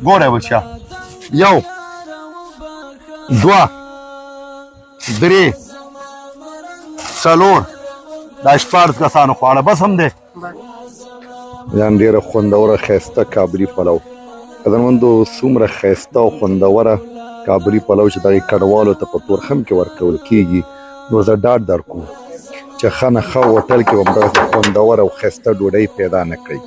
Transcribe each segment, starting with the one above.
ګوره بچیا یو دوه درې څلور دا شپاړس کسانو خواړه بس هم دی یان ډېره خوندوره ښایسته کابلي پلو قدرمندو څومره ښایسته او خوندوره کابلي پلو چې دغې کډوالو ته په تورخم کې ورکول کېږي نو زه ډاډ درکوم چې ښه نه ښه هوټل کې به همدغسې خوندوره او ښایسته ډوډۍ پیدا نه کړئ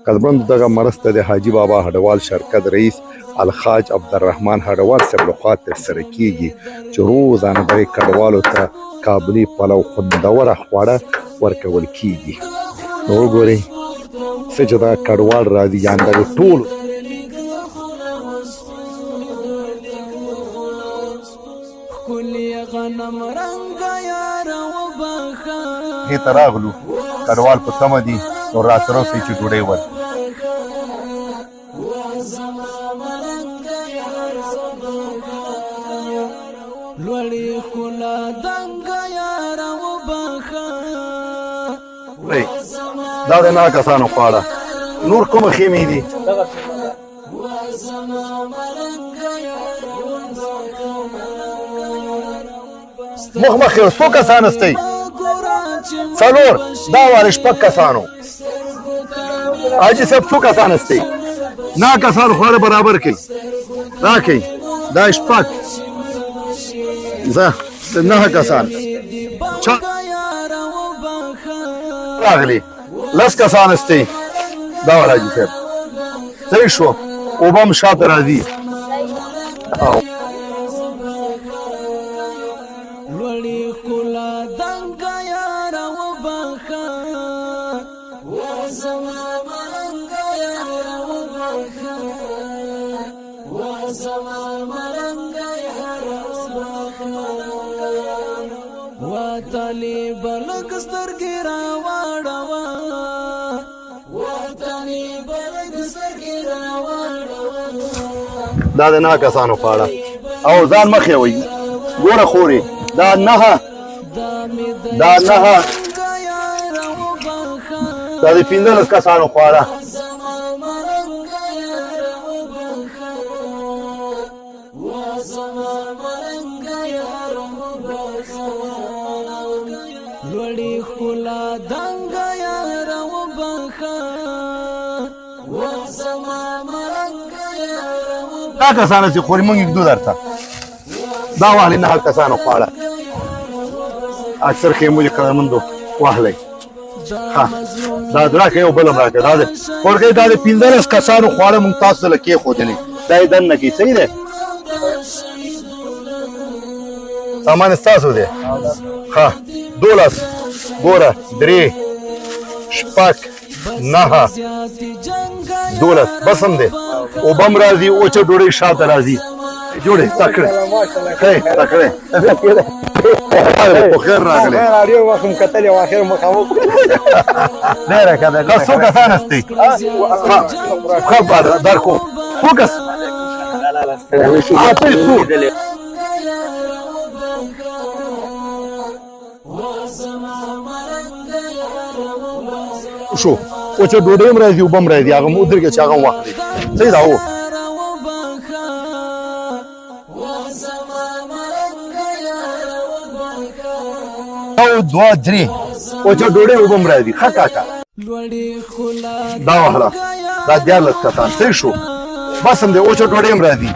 قدرمندو دغه مرسته د حاجي بابا هډوال شرکت رئیس الخاج عبدالرحمن هډوال صاحب لخوا ترسره کېږي چې روزانه دغې کډوالو ته کابلي پلو خوندوره خواړه ورکول کېږي نو وګورئ څه چې دغه کډوال راځي یان دغې ټولو دې ته راغلو کډوال په تمه دي نو راسره اوسئ چې ډوډۍ ورکړي دا د نه کسانو خواړه نور کومه خیمې دي مخ مخکې څو کسان استئ څلور دا وارې شپږ کسانو حاجي صاحب څو کسان استئ نه کسانو خواړه برابر کړئ راکئ دا شپږ زه نه کسان راغلي لس کسان استئ دا ور حاجي صاحب صحیح شو اوبه هم شاته راځي دا د نه کسانو خواړه او ځان مخې وي ګوره خورې دا نهه دا د پنځلس کسانو خواړه دا کسانه چې خوري مونږ ږدو درته دا واهلئ نه کسانو خواړه اکثر خیمو چې قدرمندو واهلئ ښه دا راکړئ یو بل هم راکړئ دا دی ورکوئ دا د 15 کسانو خواړه مونږ تاسو ته له کېښودلي دا یې دننه کړئ صحیح دی سامان ستاسو دی ښه 12 ګوره 3 شپږ 9 12 بس هم دی اوبه هم راځي اوچه ډوډۍ شاته راځي جوړې تکړه ښه تکړه په خیر راغلی راډیو وخت م کتلې و اخر مخامخ ډېره ښه ده څو کسان استئ ښه درکو څو کس اته څو شو اوچه ډوډۍ هم راځي اوبه هم راځي هغه م ودرېږه چې هغه هم واخلي صحیح ده هو او دوه درې اوچه ډوډۍ اوبه هم راځي ښه کاکا دا واخله دا 14 کسان صحیح شو بس هم دی اوچه ډوډۍ هم راځي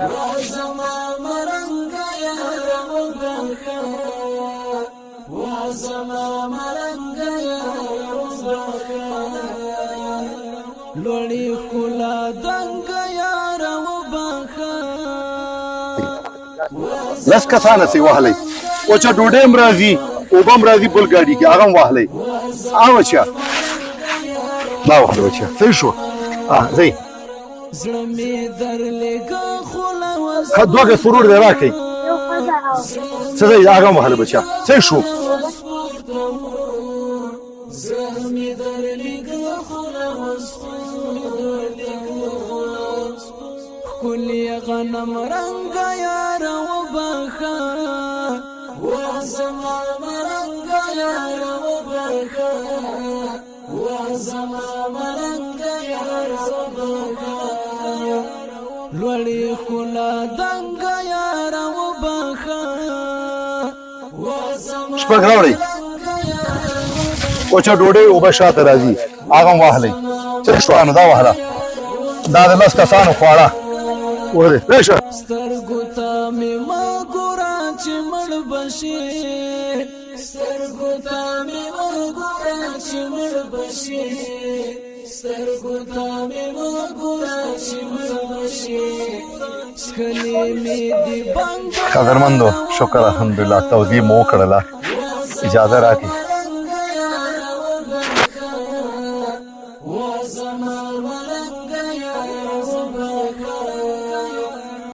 لس کسانه سي واهلئ اوچه ډوډۍ هم راځي اوبه هم راځي بل ګاډي کې هغه هم واهلئ بچیا دا واخله بچیا صحیح شو ځئ ښه دوه ګز سرور دی راکئ څه ځئ هغه هم واهله بچیا صحیح شو كل غنم رنگ يا روبخا وزمام رنگ يا روبخا وزمام رنگ يا روبخا لوړی ښکلا دنګه یاره وبخه شپږ راوړئ وچه ډوډۍ اوبه شاته راځي هغه هم واخلئ څه شوه نو دا واخله دا د 10 کسانو خواړه وره راشه سترګو ته مې مه ګوره چې مړ بشي سترګو ته مې مه ګوره چې مړ بشي سترګو ته مې مه ګوره چې مړ بشي څښلې مې دي بنګ قدرمندو شکر الحمدلله توضیح مو وکړله اجازه راکړئ